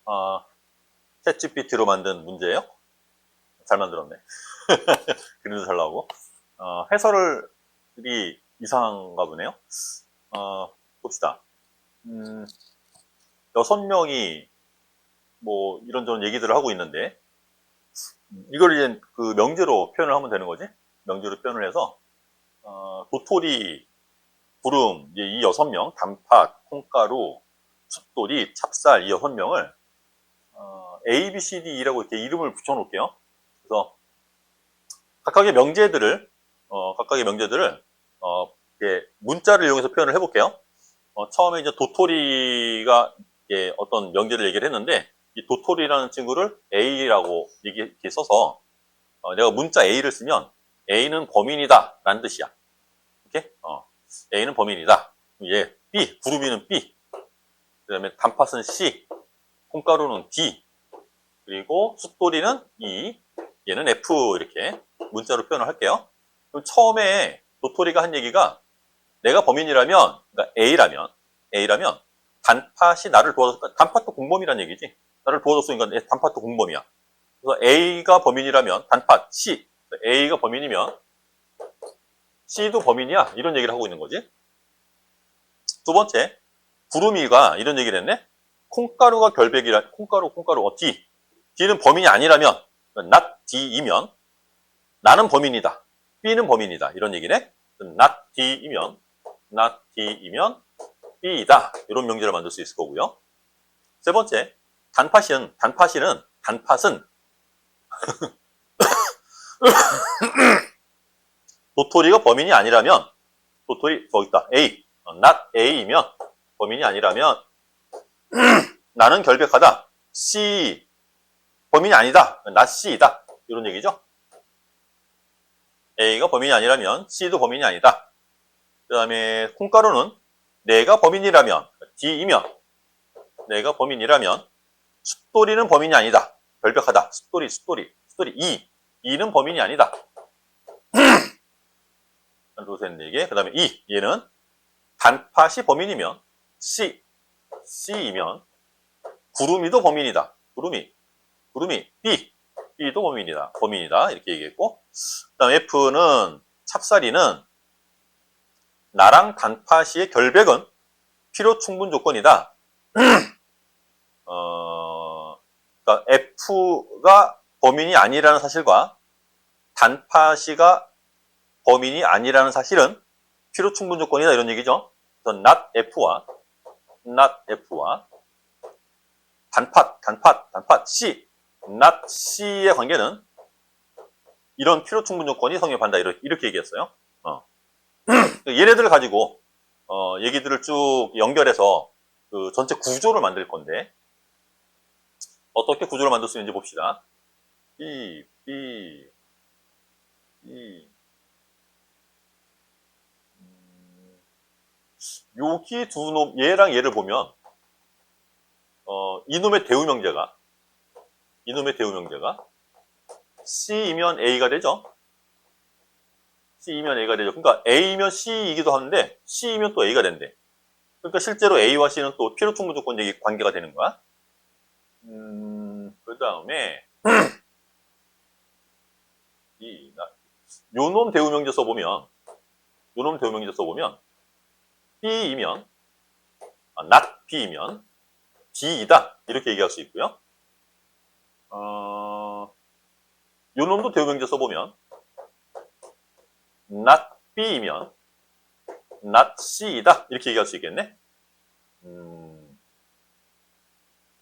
챗GPT로 만든 문제예요. 잘 만들었네. 그림도 잘 나오고. 해설이 이상한가 보네요. 봅시다. 6명이 뭐 이런저런 얘기들을 하고 있는데, 이걸 이제 그 명제로 표현을 하면 되는 거지. 명제로 표현을 해서 도토리, 구름, 이제 이 6명, 단팥, 콩가루, 숫돌이, 찹쌀 이 6명을 A, B, C, D, E라고 이렇게 이름을 붙여놓을게요. 그래서 각각의 명제들을 이렇게 문자를 이용해서 표현을 해볼게요. 처음에 이제 도토리가 어떤 명제를 얘기를 했는데, 이 도토리라는 친구를 A라고 이렇게 써서 내가 문자 A를 쓰면 A는 범인이다 라는 뜻이야. 이렇게 A는 범인이다. 얘 B, 구름이는 B, 그 다음에 단팥은 C, 콩가루는 D, 그리고 숫돌이는 E, 얘는 F 이렇게 문자로 표현을 할게요. 그럼 처음에 도토리가 한 얘기가 내가 범인이라면, 그러니까 A라면 단팥이 나를 도와줬다. 단팥도 공범이란 얘기지. 나를 도와줬으니까 단팥도 공범이야. 그래서 A가 범인이라면 단팥 C, A가 범인이면 C도 범인이야. 이런 얘기를 하고 있는 거지. 두 번째, 구름이가 이런 얘기를 했네. 콩가루가 결백이라, 콩가루, D. D는 범인이 아니라면, not D이면, 나는 범인이다. B는 범인이다. 이런 얘기네. not D이면 B이다. 이런 명제를 만들 수 있을 거고요. 세 번째, 단팥은 도토리가 범인이 아니라면, 도토리, 거기 있다. A. not A이면, 범인이 아니라면, 나는 결백하다. C. 범인이 아니다. not C이다. 이런 얘기죠. A가 범인이 아니라면 C도 범인이 아니다. 그 다음에 콩가루는 내가 범인이라면 D이면 내가 범인이라면 숫돌이는 범인이 아니다. 결백하다. 숫돌이 E는 범인이 아니다. 하나, 둘, 셋, 네 개. 그 다음에 얘는 단팥이 범인이면 C이면 구름이도 범인이다. 구름이 B도 범인이다. 이렇게 얘기했고, 그 다음에 F는 찹쌀이는 나랑 단팥이의 결백은 필요 충분 조건이다. 그러니까 F가 범인이 아니라는 사실과 단팥이가 범인이 아니라는 사실은 필요 충분 조건이다. 이런 얘기죠. 그래서 not F와 단팥 C, not C의 관계는 이런 필요 충분 조건이 성립한다. 이렇게 얘기했어요. 얘네들을 가지고 얘기들을 쭉 연결해서 그 전체 구조를 만들 건데, 어떻게 구조를 만들 수 있는지 봅시다. 여기 두 놈, 얘랑 얘를 보면 이놈의 대우명제가 C이면 A가 되죠. 그러니까 A면 C이기도 하는데 C이면 또 A가 된대. 그러니까 실제로 A와 C는 또 필요 충분 조건 관계가 되는 거야. 그 다음에 요놈 대우명제 써보면 B이면 not B이면 D이다. 이렇게 얘기할 수 있고요. 요놈도 대우명제 써보면 not B이면 not C이다. 이렇게 얘기할 수 있겠네.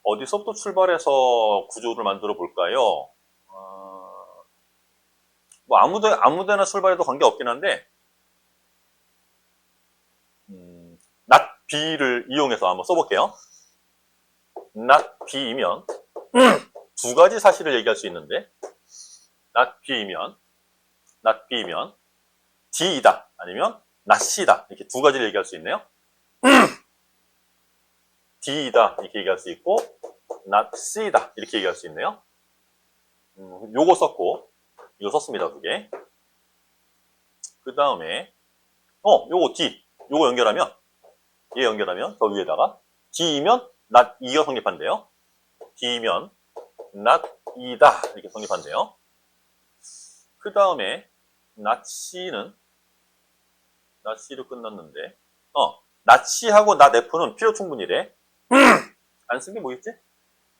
어디서부터 출발해서 구조를 만들어 볼까요? 뭐 아무데나 출발해도 관계없긴 한데, not B를 이용해서 한번 써볼게요. not B이면 두 가지 사실을 얘기할 수 있는데, not B이면 D이다 아니면 not C다, 이렇게 두 가지를 얘기할 수 있네요. D이다 이렇게 얘기할 수 있고 not C다 이렇게 얘기할 수 있네요. 요거 썼고 이거 썼습니다. 두 개. 그 다음에 요거 D, 요거 연결하면 얘 연결하면 더 위에다가 D이면 not E가 성립한대요. D면 not E다 이렇게 성립한대요. 그 다음에 not C는 not C로 끝났는데 not C하고 not F는 필요 충분이래. 안 쓴 게 뭐겠지?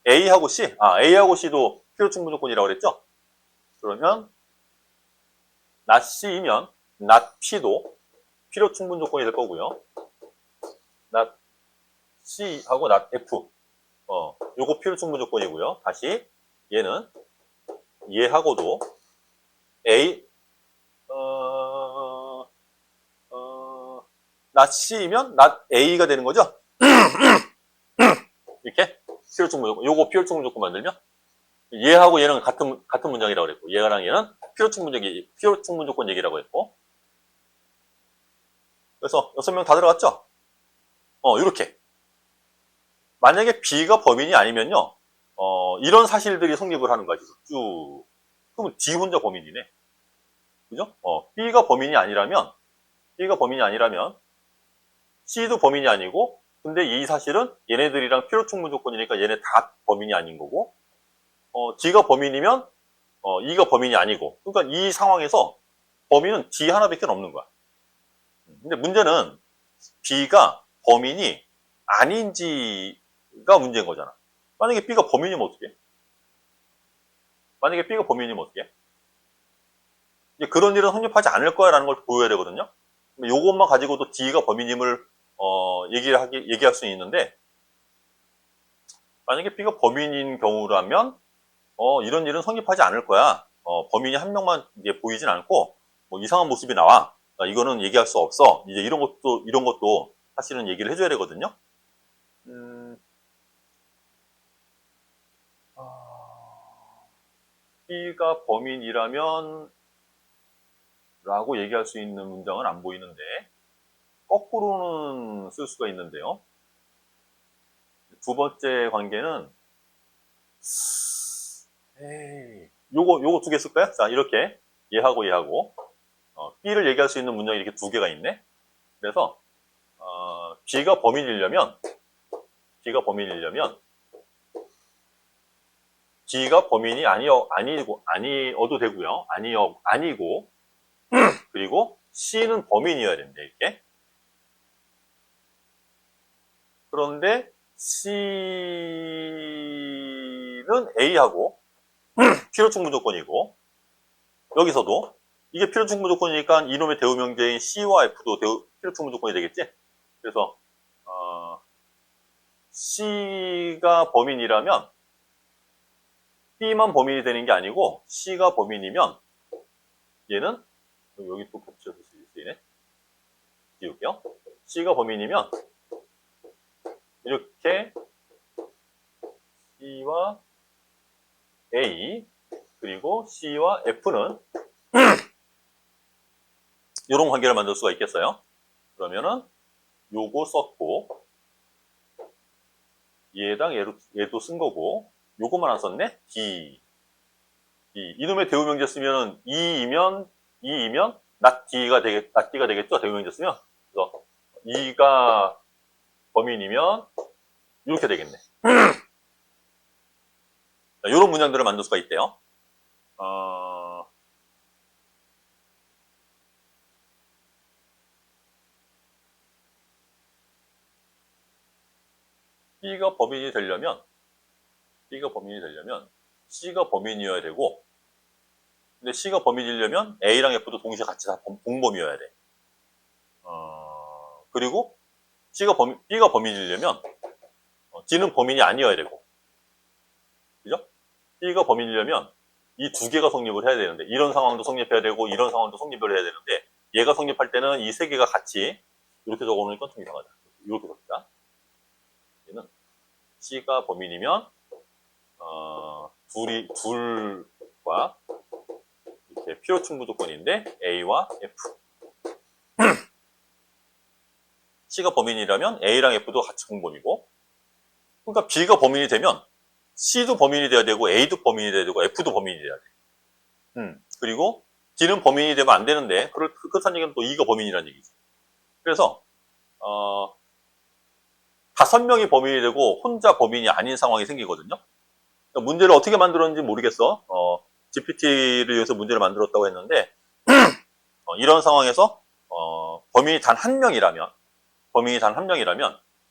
A하고 C. A하고 C도 필요 충분 조건이라고 그랬죠? 그러면 not C이면 not P도 필요 충분 조건이 될 거고요. not C하고 not F. 요거 필요 충분 조건이고요. 다시 얘는 얘하고도 A not C이면 not A가 되는 거죠? 이렇게 필요 충분 조건. 요거 필요 충분 조건 만들면 얘하고 얘는 같은 문장이라고 그랬고 얘랑 얘는 필요 충분 조건 얘기라고 했고 그래서 6명 다 들어갔죠? 이렇게 만약에 B가 범인이 아니면요 이런 사실들이 성립을 하는 거지 쭉. 그러면 D 혼자 범인이네. 그죠? B가 범인이 아니라면 C도 범인이 아니고 근데 이 사실은 얘네들이랑 필요 충분 조건이니까 얘네 다 범인이 아닌 거고 D가 범인이면 E가 범인이 아니고 그러니까 이 상황에서 범인은 D 하나밖에 없는 거야. 근데 문제는 B가 범인이 아닌지가 문제인 거잖아. 만약에 B가 범인이면 어떡해? 이제 그런 일은 성립하지 않을 거야 라는 걸 보여야 되거든요. 요것만 가지고도 D가 범인임을 얘기할 수는 있는데 만약에 B가 범인인 경우라면 이런 일은 성립하지 않을 거야. 범인이 한 명만 이제 보이진 않고 뭐 이상한 모습이 나와. 이거는 얘기할 수 없어. 이제 이런 것도 사실은 얘기를 해줘야 되거든요. B가 범인이라면 라고 얘기할 수 있는 문장은 안 보이는데 거꾸로는 쓸 수가 있는데요. 두 번째 관계는 요거 두 개 쓸까요? 자, 이렇게 얘하고 B를 얘기할 수 있는 문장이 이렇게 두 개가 있네. 그래서 B가 범인이려면 B가 범인이 아니어도 되고요. 아니고 그리고 C는 범인이어야 된다. 이렇게. 그런데 C는 A하고 필요 충분 조건이고 여기서도 이게 필요 충분 조건이니까 이놈의 대우 명제인 C와 F도 필요 충분 조건이 되겠지. 그래서 C가 범인이라면 B만 범인이 되는 게 아니고 C가 범인이면 얘는 여기 또 겹쳐서 쓰이네. 지울게요. C가 범인이면 이렇게 C와 A 그리고 C와 F는 이런 관계를 만들 수가 있겠어요. 그러면은 요거 썼고 얘랑 얘도 쓴 거고 요거만 안 썼네. D 이놈의 대우 명제 쓰면은 E이면 not D가 되겠죠. 대우 명제 쓰면. 그래서 E가 범인이면 이렇게 되겠네. 이런 문장들을 만들 수가 있대요. B가 범인이 되려면 C가 범인이어야 되고 근데 C가 범인이려면 A랑 F도 동시에 같이 다 공범이어야 돼. 그리고 B가 범인이려면 D는 범인이 아니어야 되고 그죠? B가 범인이려면 이 두 개가 성립을 해야 되는데 이런 상황도 성립해야 되고 이런 상황도 성립을 해야 되는데 얘가 성립할 때는 이 세 개가 같이 이렇게 적어놓으니까 좀 이상하다. 이렇게 적자. 얘는 C가 범인이면 둘과 이렇게 필요 충분 조건인데 A와 F. C가 범인이라면 A랑 F도 같이 공범이고 그러니까 B가 범인이 되면 C도 범인이 돼야 되고 A도 범인이 돼야 되고 F도 범인이 돼야 돼. 그리고 D는 범인이 되면 안 되는데 그렇다는 얘기는 또 E가 범인이라는 얘기지. 그래서 5명이 범인이 되고 혼자 범인이 아닌 상황이 생기거든요. 그러니까 문제를 어떻게 만들었는지 모르겠어. GPT를 이용해서 문제를 만들었다고 했는데, 이런 상황에서, 범인이 단 한 명이라면,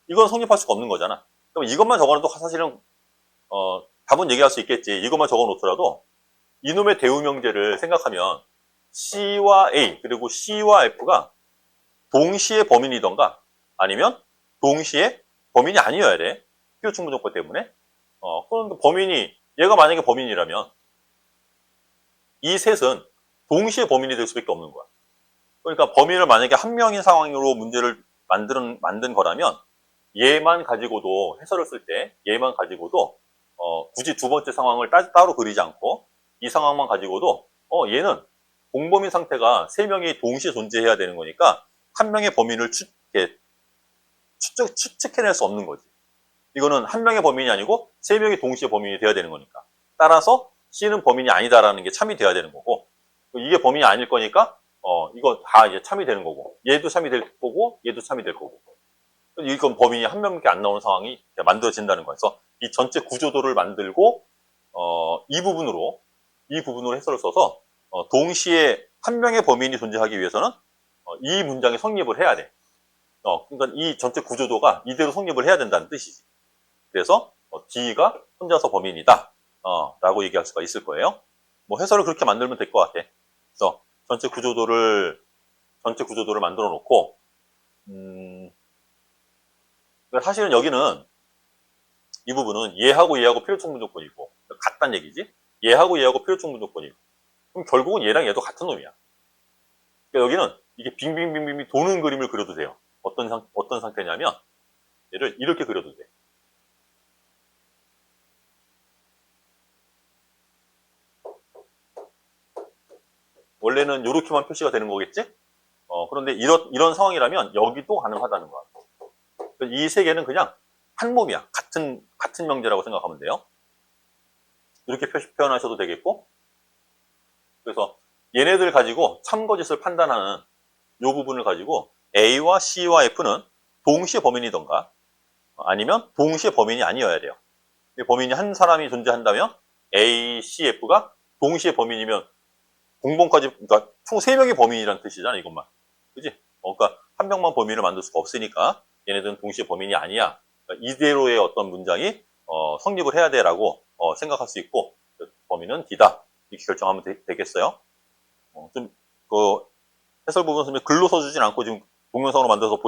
이건 성립할 수가 없는 거잖아. 그럼 이것만 적어놔도 사실은, 답은 얘기할 수 있겠지. 이것만 적어놓더라도, 이놈의 대우명제를 생각하면, C와 A, 그리고 C와 F가 동시에 범인이던가, 아니면 동시에 범인이 아니어야 돼. 필요 충분 조건 때문에. 그런데 범인이, 얘가 만약에 범인이라면, 이 셋은 동시에 범인이 될 수밖에 없는 거야. 그러니까 범인을 만약에 한 명인 상황으로 문제를 만든 거라면, 얘만 가지고도, 해설을 쓸 때, 얘만 가지고도, 굳이 두 번째 상황을 따로 그리지 않고, 이 상황만 가지고도, 얘는 공범인 상태가 세 명이 동시에 존재해야 되는 거니까, 한 명의 범인을 추측해낼 수 없는 거지. 이거는 한 명의 범인이 아니고 세 명이 동시에 범인이 돼야 되는 거니까. 따라서 C는 범인이 아니다라는 게 참이 돼야 되는 거고, 이게 범인이 아닐 거니까 이거 다 이제 참이 되는 거고, 얘도 참이 될 거고, 얘도 참이 될 거고. 이건 범인이 한 명밖에 안 나오는 상황이 만들어진다는 거여서 이 전체 구조도를 만들고 이 부분으로 해설을 써서 동시에 한 명의 범인이 존재하기 위해서는 이 문장이 성립을 해야 돼. 그러니까 이 전체 구조도가 이대로 성립을 해야 된다는 뜻이지. 그래서 D가 혼자서 범인이다 라고 얘기할 수가 있을 거예요. 뭐 해설을 그렇게 만들면 될 것 같아. 그래서 전체 구조도를 만들어 놓고 사실은 여기는 이 부분은 얘하고 필요 충분 조건이고 같단 얘기지. 얘하고 필요 충분 조건이고 그럼 결국은 얘랑 얘도 같은 놈이야. 그러니까 여기는 이게 빙빙빙빙 도는 그림을 그려도 돼요. 어떤 상태냐면 얘를 이렇게 그려도 돼. 원래는 이렇게만 표시가 되는 거겠지? 그런데 이런 상황이라면 여기도 가능하다는 거야. 이 세 개는 그냥 한 몸이야. 같은 명제라고 생각하면 돼요. 이렇게 표현하셔도 되겠고, 그래서 얘네들 가지고 참거짓을 판단하는 이 부분을 가지고 A와 C와 F는 동시에 범인이던가 아니면 동시에 범인이 아니어야 돼요. 범인이 한 사람이 존재한다면 A, C, F가 동시에 범인이면 공범까지, 그러니까 총 3명이 범인이라는 뜻이잖아, 이것만. 그지? 그러니까 한 명만 범인을 만들 수가 없으니까 얘네들은 동시에 범인이 아니야. 그러니까 이대로의 어떤 문장이 성립을 해야 돼라고 생각할 수 있고 범인은 D다. 이렇게 결정하면 되겠어요. 그 해설 부분 선생님이 글로 써주진 않고 지금 동영상으로 만들어서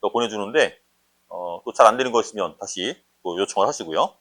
보내주는데 또 잘 안 되는 거 있으면 다시 또 요청을 하시고요.